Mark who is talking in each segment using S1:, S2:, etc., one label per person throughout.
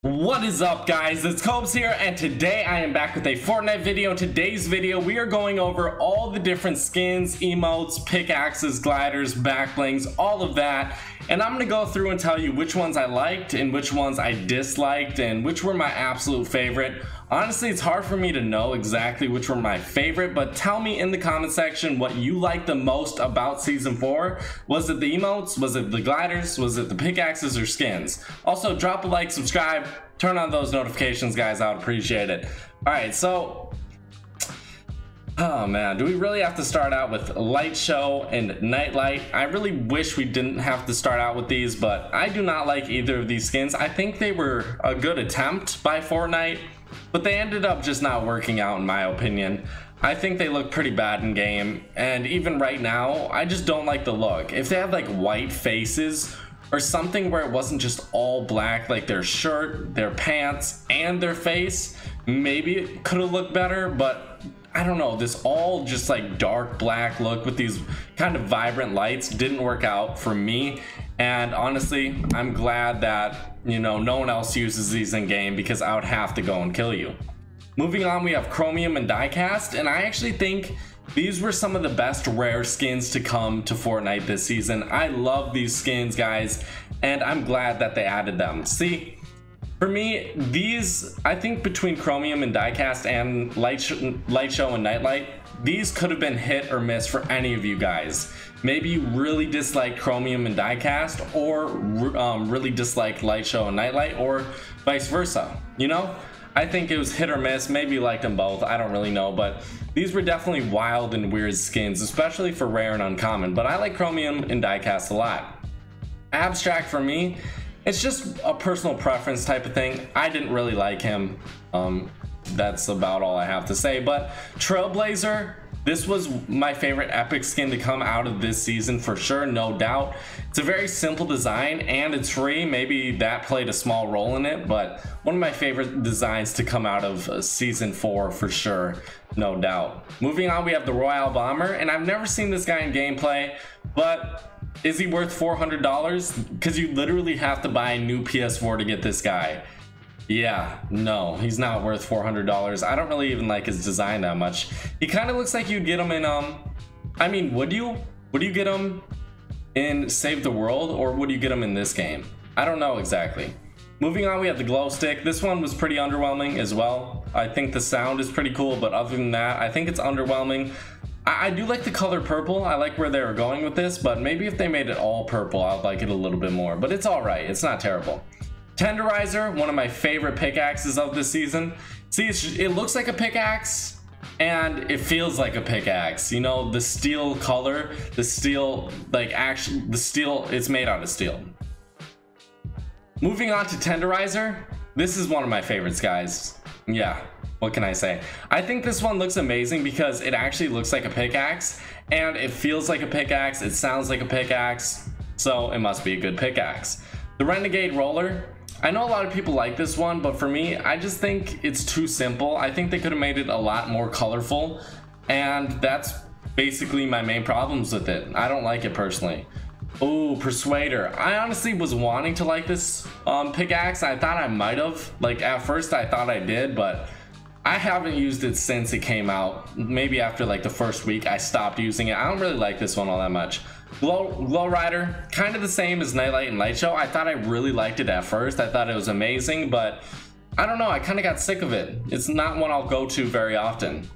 S1: What is up, guys? It's Cobes here, and today I am back with a Fortnite video. In today's video, we are going over all the different skins, emotes, pickaxes, gliders, backblings, all of that. And I'm going to go through and tell you which ones I liked and which ones I disliked and which were my absolute favorite. Honestly, it's hard for me to know exactly which were my favorite, but tell me in the comment section what you liked the most about Season 4. Was it the emotes? Was it the gliders? Was it the pickaxes or skins? Also, drop a like, subscribe, turn on those notifications, guys. I would appreciate it. Alright, so... oh man, do we really have to start out with Light Show and Nightlight? I really wish we didn't have to start out with these, but I do not like either of these skins. I think they were a good attempt by Fortnite, but they ended up just not working out in my opinion. I think they look pretty bad in game, and even right now, I just don't like the look. If they had like white faces or something where it wasn't just all black, like their shirt, their pants, and their face, maybe it could have looked better, but I don't know, this all just like dark black look with these kind of vibrant lights didn't work out for me. And honestly, I'm glad that, you know, no one else uses these in game because I would have to go and kill you. Moving on, we have Chromium and Diecast, and I actually think these were some of the best rare skins to come to Fortnite this season. I love these skins, guys, and I'm glad that they added them. See, for me, these, I think between Chromium and Diecast and Light Show and Nightlight, these could have been hit or miss for any of you guys. Maybe you really disliked Chromium and Diecast, or really disliked Light Show and Nightlight, or vice versa, you know? I think it was hit or miss. Maybe you liked them both, I don't really know, but these were definitely wild and weird skins, especially for rare and uncommon, but I like Chromium and Diecast a lot. Abstract, for me, it's just a personal preference type of thing. I didn't really like him. That's about all I have to say. But Trailblazer, this was my favorite epic skin to come out of this season for sure, no doubt. It's a very simple design and it's free. Maybe that played a small role in it, but one of my favorite designs to come out of Season 4 for sure, no doubt. Moving on, we have the Royale Bomber, and I've never seen this guy in gameplay, but is he worth $400? Because you literally have to buy a new PS4 to get this guy. Yeah, no, he's not worth $400. I don't really even like his design that much. He kind of looks like you'd get him in, I mean, would you get him in Save the World, or would you get him in this game? I don't know exactly. Moving on, we have the glow stick. This one was pretty underwhelming as well. I think the sound is pretty cool, but other than that, I think it's underwhelming. I do like the color purple. I like where they were going with this, but maybe if they made it all purple, I'd like it a little bit more, but it's all right. It's not terrible. Tenderizer, one of my favorite pickaxes of this season. See, it looks like a pickaxe and it feels like a pickaxe. You know, the steel color, the steel, like actually the steel, it's made out of steel. Moving on to Tenderizer, this is one of my favorites, guys. Yeah, what can I say? I think this one looks amazing because it actually looks like a pickaxe and it feels like a pickaxe, it sounds like a pickaxe, so it must be a good pickaxe. The Renegade Roller, I know a lot of people like this one, but for me, I just think it's too simple. I think they could have made it a lot more colorful, and that's basically my main problems with it. I don't like it personally. Oh, Persuader. I honestly was wanting to like this pickaxe. I thought I might have. Like, at first I thought I did, but I haven't used it since it came out. Maybe after like the first week, I stopped using it. I don't really like this one all that much. Glow Rider, kind of the same as Nightlight and Light Show. I thought I really liked it at first. I thought it was amazing, but I don't know, I kind of got sick of it. It's not one I'll go to very often.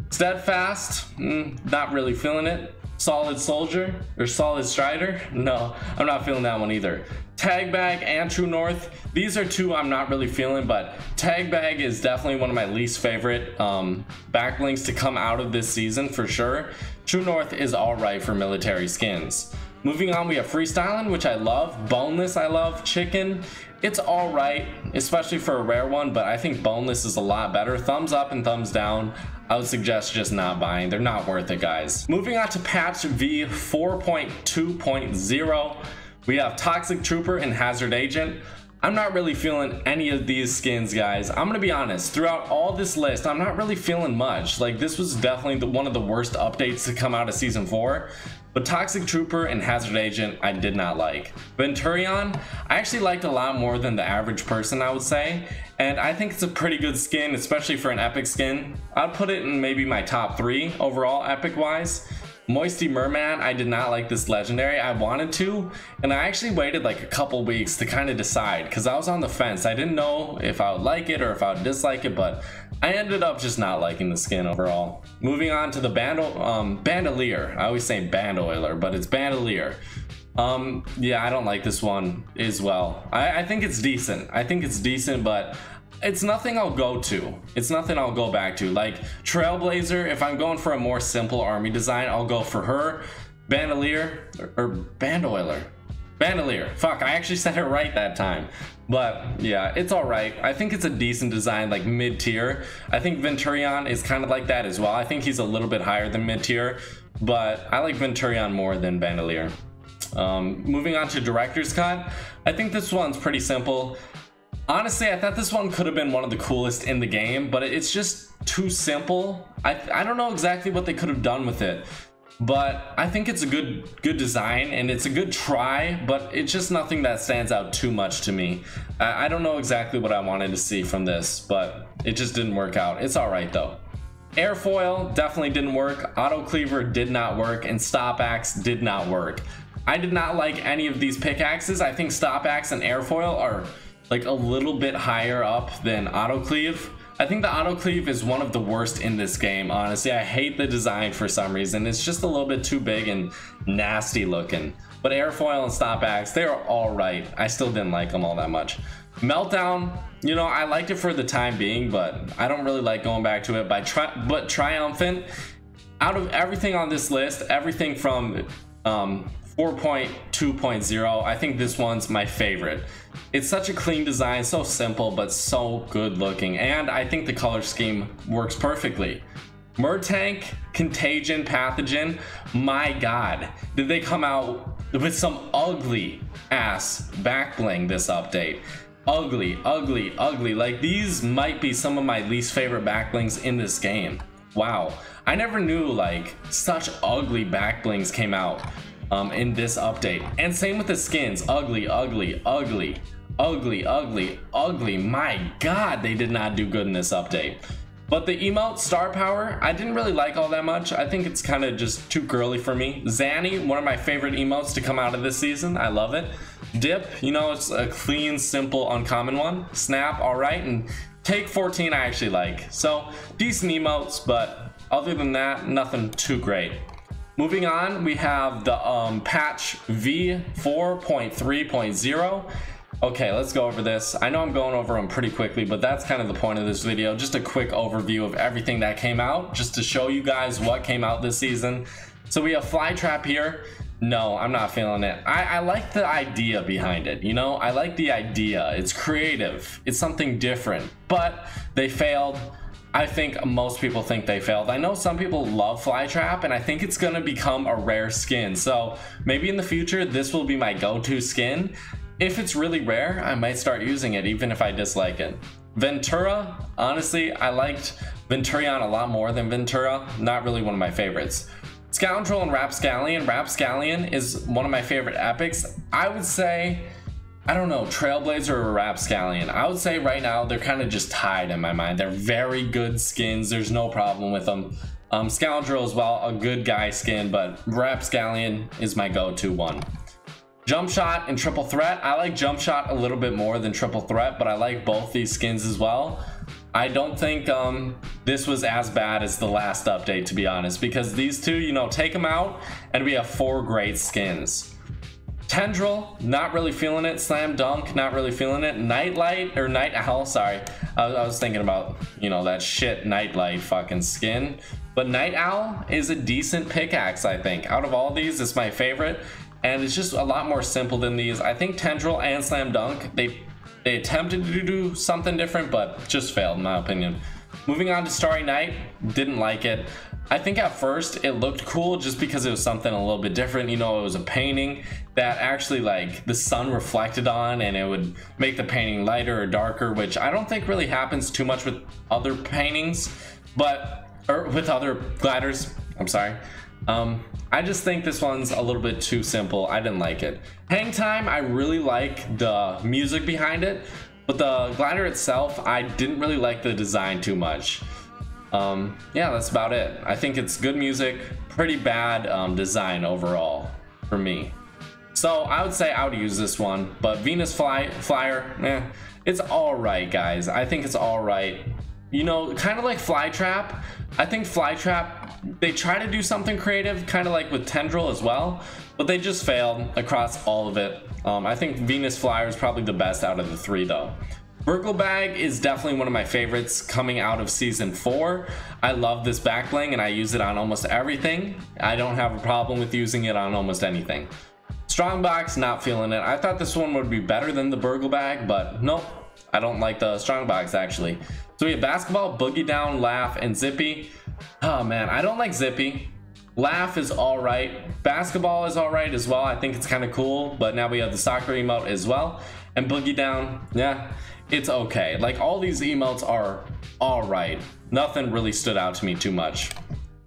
S1: Steadfast, not really feeling it. Solid Soldier or Solid Strider, no, I'm not feeling that one either. Tag Bag and True North, these are two I'm not really feeling, but Tag Bag is definitely one of my least favorite backlinks to come out of this season for sure. True North is alright for military skins. Moving on, we have Freestyling, which I love. Boneless, I love. Chicken, it's alright, especially for a rare one, but I think Boneless is a lot better. Thumbs up and thumbs down. I would suggest just not buying. They're not worth it, guys. Moving on to patch V 4.2.0, we have Toxic Trooper and Hazard Agent. I'm not really feeling any of these skins, guys. I'm gonna be honest, throughout all this list, I'm not really feeling much. Like, this was definitely one of the worst updates to come out of Season 4. But Toxic Trooper and Hazard Agent, I did not like. Venturion, I actually liked a lot more than the average person, I would say. And I think it's a pretty good skin, especially for an epic skin. I'd put it in maybe my top 3 overall, epic-wise. Moisty Merman, I did not like this legendary. I wanted to, and I actually waited like a couple weeks to kind of decide, because I was on the fence. I didn't know if I would like it or if I would dislike it, but I ended up just not liking the skin overall. Moving on to the Bandolier. I always say Bandolier, but it's Bandolier. Yeah, I don't like this one as well. I think it's decent. I think it's decent, but it's nothing I'll go to. It's nothing I'll go back to. Like Trailblazer, if I'm going for a more simple army design, I'll go for her. Bandolier, or Bandolier. Bandolier. Fuck, I actually said it right that time. But yeah, it's alright. I think it's a decent design, like mid-tier. I think Venturion is kind of like that as well. I think he's a little bit higher than mid-tier, but I like Venturion more than Bandolier. Moving on to Director's Cut. I think this one's pretty simple. Honestly, I thought this one could have been one of the coolest in the game, but it's just too simple. I don't know exactly what they could have done with it, but I think it's a good design and it's a good try, but it's just nothing that stands out too much to me. I don't know exactly what I wanted to see from this, but it just didn't work out. It's all right though. Airfoil definitely didn't work. Auto Cleaver did not work, and Stop Axe did not work. I did not like any of these pickaxes. I think Stop Axe and Airfoil are like a little bit higher up than Auto Cleave. I think the Auto Cleave is one of the worst in this game, honestly. I hate the design for some reason. It's just a little bit too big and nasty looking. But Airfoil and Stop Axe, they are all right. I still didn't like them all that much. Meltdown, you know, I liked it for the time being, but I don't really like going back to it. But Triumphant, out of everything on this list, everything from 4.2.0, I think this one's my favorite. It's such a clean design, so simple, but so good looking. And I think the color scheme works perfectly. Murtank, Contagion, Pathogen, my god, did they come out with some ugly ass back bling this update. Ugly, ugly, ugly. Like, these might be some of my least favorite back blings in this game. Wow, I never knew like such ugly back blings came out in this update. And same with the skins. Ugly, ugly, ugly, ugly, ugly, ugly. My god, they did not do good in this update. But the emote Star Power, I didn't really like all that much. I think it's kind of just too girly for me. Zanny, one of my favorite emotes to come out of this season. I love it. Dip, you know, it's a clean, simple, uncommon one. Snap, all right. And Take 14, I actually like. So decent emotes, but other than that, nothing too great. Moving on, we have the patch V4.3.0. Okay, let's go over this. I know I'm going over them pretty quickly, but that's kind of the point of this video. Just a quick overview of everything that came out, just to show you guys what came out this season. So we have Flytrap here. No, I'm not feeling it. I like the idea behind it, you know? I like the idea. It's creative. It's something different, but they failed. I think most people think they failed. I know some people love Flytrap, and I think it's gonna become a rare skin. So maybe in the future, this will be my go-to skin. If it's really rare, I might start using it, even if I dislike it. Ventura, honestly, I liked Venturion a lot more than Ventura. Not really one of my favorites. Scoundrel and Rapscallion. Rapscallion is one of my favorite epics. I would say, I don't know, Trailblazer or Rapscallion. I would say right now they're kind of just tied in my mind. They're very good skins. There's no problem with them. Scoundrel as well, a good guy skin, but Rapscallion is my go-to one. Jump Shot and Triple Threat. I like Jump Shot a little bit more than Triple Threat, but I like both these skins as well. I don't think this was as bad as the last update, to be honest, because these two, you know, take them out and we have 4 great skins. Tendril, not really feeling it. Slam Dunk, not really feeling it. Nightlight, or Night Owl, sorry. I was thinking about, you know, that shit Nightlight fucking skin. But Night Owl is a decent pickaxe, I think. Out of all these, it's my favorite. And it's just a lot more simple than these. I think Tendril and Slam Dunk, they attempted to do something different, but just failed in my opinion. Moving on to Starry Night, didn't like it. I think at first it looked cool just because it was something a little bit different. You know, it was a painting that actually like the sun reflected on, and it would make the painting lighter or darker, which I don't think really happens too much with other paintings, or with other gliders, I'm sorry. I just think this one's a little bit too simple. I didn't like it. Hang time, I really like the music behind it, but the glider itself, I didn't really like the design too much. Yeah, that's about it. I think it's good music, pretty bad design overall for me. So I would say I would use this one, but Venus Flyer, it's all right, guys. I think it's all right. You know, kind of like Flytrap. I think Flytrap, they try to do something creative, kind of like with Tendril as well, but they just failed across all of it. I think Venus Flyer is probably the best out of the three, though. Berkel Bag is definitely one of my favorites coming out of season 4. I love this back bling and I use it on almost everything. I don't have a problem with using it on almost anything. Strongbox, not feeling it. I thought this one would be better than the Berkel Bag, but nope, I don't like the Strongbox actually. So we have Basketball, Boogie Down, Laugh, and Zippy. Oh man, I don't like Zippy. Laugh is alright. Basketball is alright as well. I think it's kind of cool, but now we have the soccer emote as well. And Boogie Down, yeah, it's okay. Like, all these emotes are alright. Nothing really stood out to me too much.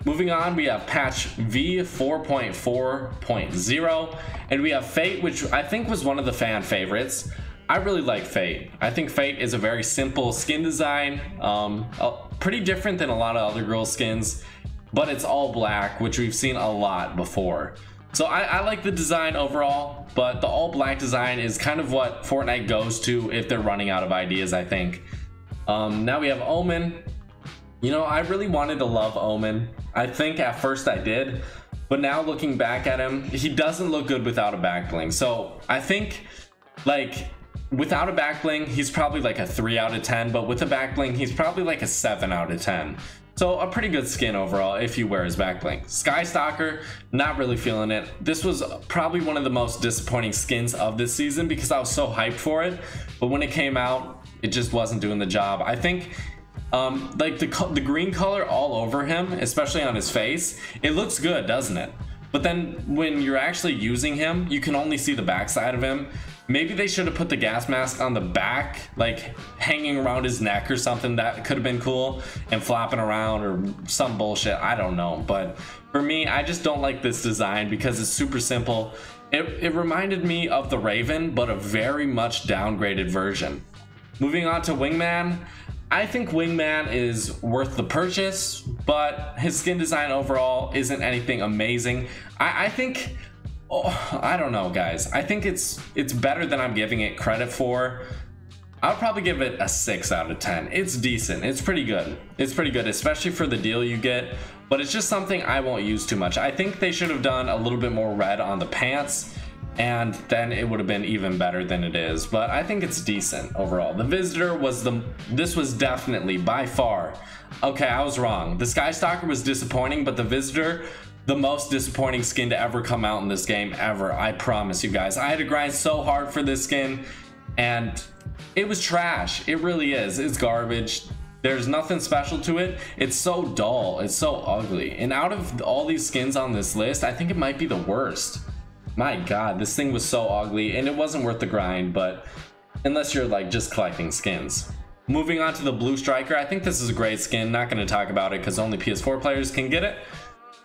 S1: Moving on, we have patch V 4.4.0, and we have Fate, which I think was one of the fan favorites. I really like Fate. I think Fate is a very simple skin design, pretty different than a lot of other girls' skins, but it's all black, which we've seen a lot before. So I like the design overall, but the all black design is kind of what Fortnite goes to if they're running out of ideas, I think. Now we have Omen. You know, I really wanted to love Omen. I think at first I did, but now looking back at him, he doesn't look good without a back bling. So I think, like, without a back bling, he's probably like a 3 out of 10, but with a back bling, he's probably like a 7 out of 10. So a pretty good skin overall if you wear his back bling. Skystalker, not really feeling it. This was probably one of the most disappointing skins of this season because I was so hyped for it, but when it came out, it just wasn't doing the job. I think like the green color all over him, especially on his face, it looks good, doesn't it? But then when you're actually using him, you can only see the backside of him. Maybe they should have put the gas mask on the back, like hanging around his neck or something. That could have been cool, and flopping around or some bullshit. I don't know. But for me, I just don't like this design because it's super simple. It reminded me of the Raven, but a very much downgraded version. Moving on to Wingman. I think Wingman is worth the purchase, but his skin design overall isn't anything amazing. I think, I don't know, guys. I think it's better than I'm giving it credit for. I'll probably give it a 6 out of 10. It's decent. It's pretty good. It's pretty good, especially for the deal you get, but it's just something I won't use too much. I think they should have done a little bit more red on the pants, and then it would have been even better than it is, but I think it's decent overall. The Visitor was this was definitely by far, okay, I was wrong. The Skystalker was disappointing, but the Visitor, the most disappointing skin to ever come out in this game ever. I promise you guys. I had to grind so hard for this skin, and it was trash. It really is. It's garbage. There's nothing special to it. It's so dull. It's so ugly. And out of all these skins on this list, I think it might be the worst. My god, this thing was so ugly, and it wasn't worth the grind, but unless you're like just collecting skins. Moving on to the Blue Stryker, I think this is a great skin. Not going to talk about it because only PS4 players can get it.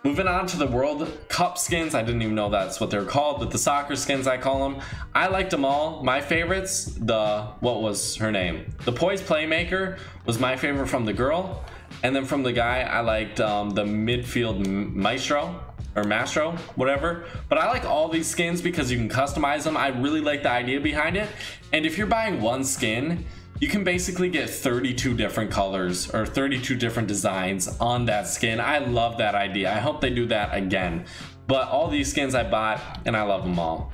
S1: Moving on to the World Cup skins, I didn't even know that's what they're called, but the soccer skins, I call them. I liked them all. My favorites, what was her name? The Poise Playmaker was my favorite from the girl, and then from the guy, I liked the Midfield Maestro, or Mastro, whatever. But I like all these skins because you can customize them. I really like the idea behind it. And if you're buying one skin, you can basically get 32 different colors or 32 different designs on that skin. I love that idea. I hope they do that again. But all these skins I bought, and I love them all.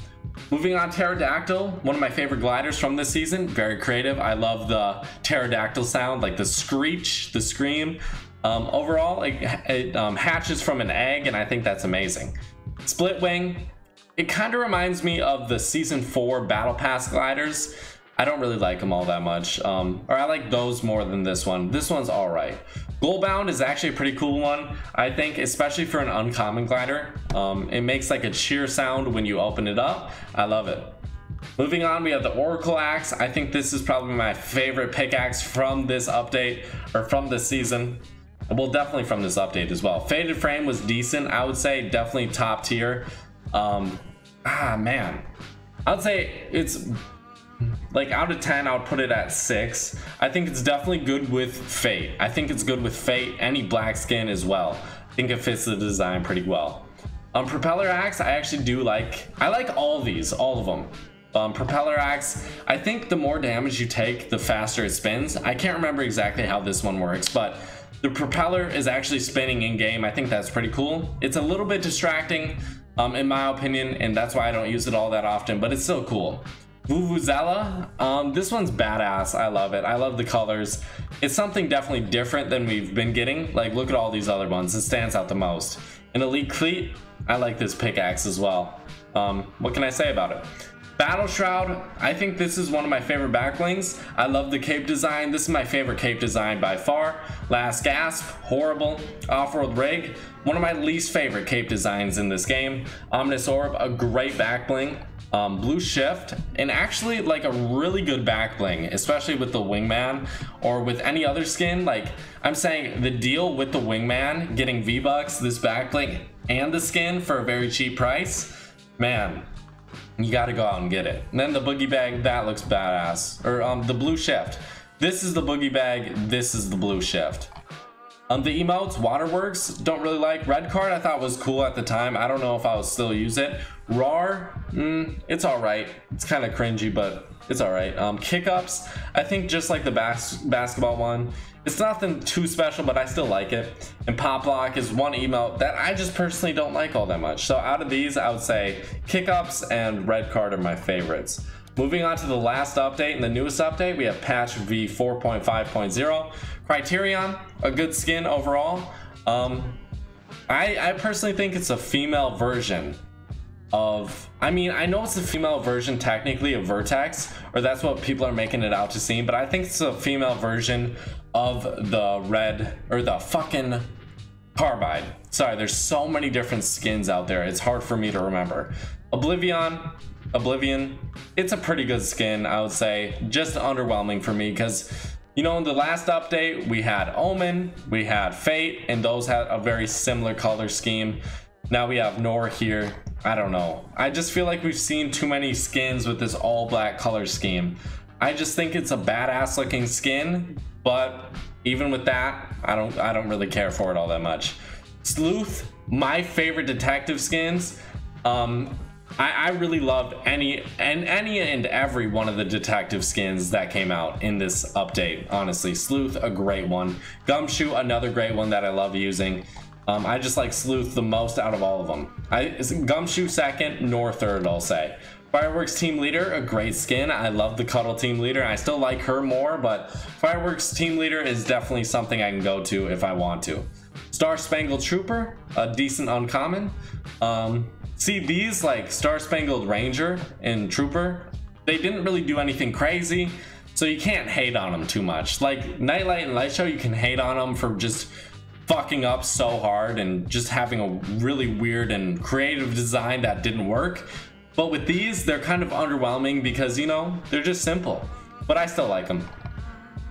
S1: Moving on, Pterodactyl, one of my favorite gliders from this season. Very creative. I love the Pterodactyl sound, like the screech, the scream. Overall, like, it hatches from an egg, and I think that's amazing. Split Wing, it kind of reminds me of the Season 4 Battle Pass gliders. I don't really like them all that much, or I like those more than this one. This one's alright. Goalbound is actually a pretty cool one, I think, especially for an uncommon glider. It makes like a cheer sound when you open it up. I love it. Moving on, we have the Oracle Axe. I think this is probably my favorite pickaxe from this update, or from this season. Well, definitely from this update as well. Faded frame was decent, I would say, definitely top tier. Man, I would say it's like out of 10 I would put it at 6. I think it's definitely good with Fate. I think it's good with Fate, any black skin as well. I think it fits the design pretty well. Propeller Axe, I actually do like. I like all these, all of them. Propeller Axe, I think the more damage you take, the faster it spins. I can't remember exactly how this one works, but the propeller is actually spinning in game. I think that's pretty cool. It's a little bit distracting, in my opinion, and that's why I don't use it all that often, but it's still cool. Vuvuzela, this one's badass. I love it. I love the colors. It's something definitely different than we've been getting. Like, look at all these other ones. It stands out the most. An elite cleat, I like this pickaxe as well. What can I say about it? Battle Shroud, I think this is one of my favorite backlings. I love the cape design. This is my favorite cape design by far. Last Gasp, horrible. Off-World Rig, one of my least favorite cape designs in this game. Ominous Orb, a great backbling. Blue Shift, and actually like a really good back bling, especially with the Wingman or with any other skin. Like, I'm saying the deal with the Wingman, getting V-Bucks, this back bling, and the skin for a very cheap price, man, you gotta go out and get it. And then the Boogey Bag, that looks badass. Or the Blue Shift, this is the Boogey Bag, this is the Blue Shift. The emotes, Waterworks, don't really like. Red Card I thought was cool at the time. I don't know if I would still use it. RAR, it's alright. It's kind of cringy, but it's alright. Kick-Ups, I think just like the basketball one, it's nothing too special, but I still like it. And Pop Lock is one emote that I just personally don't like all that much. So out of these, I would say Kick-Ups and Red Card are my favorites. Moving on to the last update and the newest update, we have patch V 4.5.0. Criterion, a good skin overall. I personally think it's a female version of, I mean, I know it's a female version technically of Vertex, or that's what people are making it out to seem, but I think it's a female version of the red, or the fucking Carbide. Sorry, there's so many different skins out there, it's hard for me to remember. Oblivion, it's a pretty good skin, I would say. Just underwhelming for me because, you know, in the last update we had Omen, we had Fate, and those had a very similar color scheme. Now we have Nor here. I don't know, I just feel like we've seen too many skins with this all black color scheme. I just think it's a badass looking skin, but even with that, I don't really care for it all that much. Sleuth, my favorite detective skins. I really loved any and every one of the detective skins that came out in this update. Honestly, Sleuth, a great one. Gumshoe, another great one that I love using. I just like Sleuth the most out of all of them. Gumshoe second, Nor third, I'll say. Fireworks Team Leader, a great skin. I love the Cuddle Team Leader. I still like her more, but Fireworks Team Leader is definitely something I can go to if I want to. Star Spangled Trooper, a decent uncommon. See, these like Star Spangled Ranger and Trooper, they didn't really do anything crazy, so you can't hate on them too much. Like Nightlight and Light Show, you can hate on them for just fucking up so hard and just having a really weird and creative design that didn't work. But with these, they're kind of underwhelming because, you know, they're just simple, but I still like them.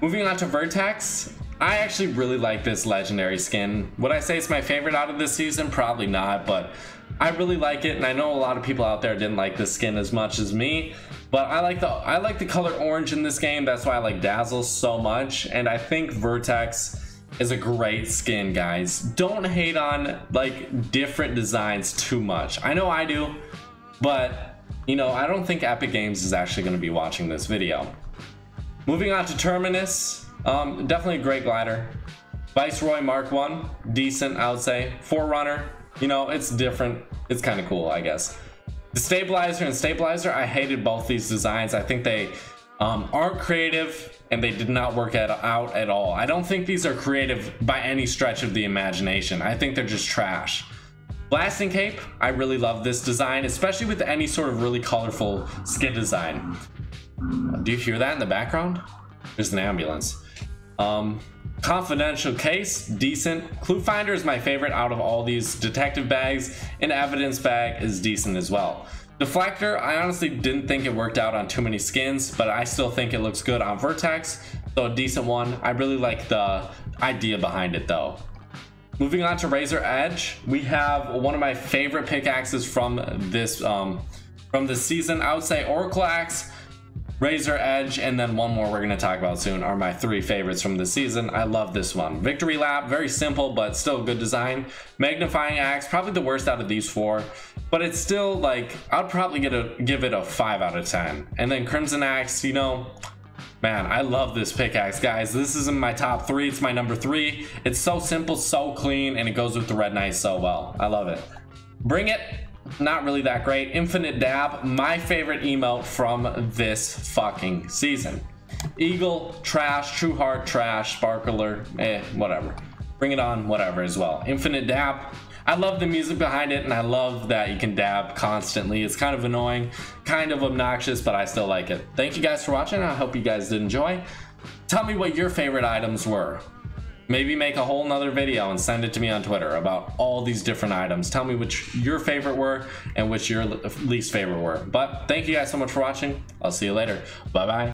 S1: Moving on to Vertex, I actually really like this legendary skin. Would I say it's my favorite out of this season? Probably not, but I really like it, and I know a lot of people out there didn't like this skin as much as me, but I like the color orange in this game. That's why I like Dazzle so much, and I think Vertex is a great skin, guys. Don't hate on like different designs too much. I know I do, but you know, I don't think Epic Games is actually going to be watching this video. Moving on to Terminus, definitely a great glider. Viceroy Mark 1, decent, I would say. Forerunner, you know, it's different. It's kind of cool, I guess. The Stabilizer and Stabilizer, I hated both these designs. I think they aren't creative and they did not work out at all. I don't think these are creative by any stretch of the imagination. I think they're just trash. Blasting Cape, I really love this design, especially with any sort of really colorful skin design. Do you hear that in the background? There's an ambulance. Confidential Case, decent. Clue Finder is my favorite out of all these detective bags, and Evidence Bag is decent as well. Deflector, I honestly didn't think it worked out on too many skins, but I still think it looks good on Vertex, so a decent one. I really like the idea behind it though. Moving on to Razer Edge, we have one of my favorite pickaxes from this season. I would say Oracle Axe, Razer Edge, and then one more we're going to talk about soon are my 3 favorites from the season. I love this one. Victory Lap, very simple but still good design. Magnifying Axe, probably the worst out of these 4, but it's still like, I'd probably give it a 5 out of 10. And then Crimson Axe, you know, man, I love this pickaxe, guys. This is in my top 3. It's my number 3. It's so simple, so clean, and it goes with the Red Knight so well. I love it. Bring It, not really that great. Infinite Dab, my favorite emote from this fucking season. Eagle, trash. True Heart, trash. Sparkler, whatever. Bring It On, whatever as well. Infinite Dab, I love the music behind it, and I love that you can dab constantly. It's kind of annoying, kind of obnoxious, but I still like it. Thank you guys for watching. I hope you guys did enjoy. Tell me what your favorite items were. Maybe make a whole nother video and send it to me on Twitter about all these different items. Tell me which your favorite were and which your least favorite were. But thank you guys so much for watching. I'll see you later. Bye bye.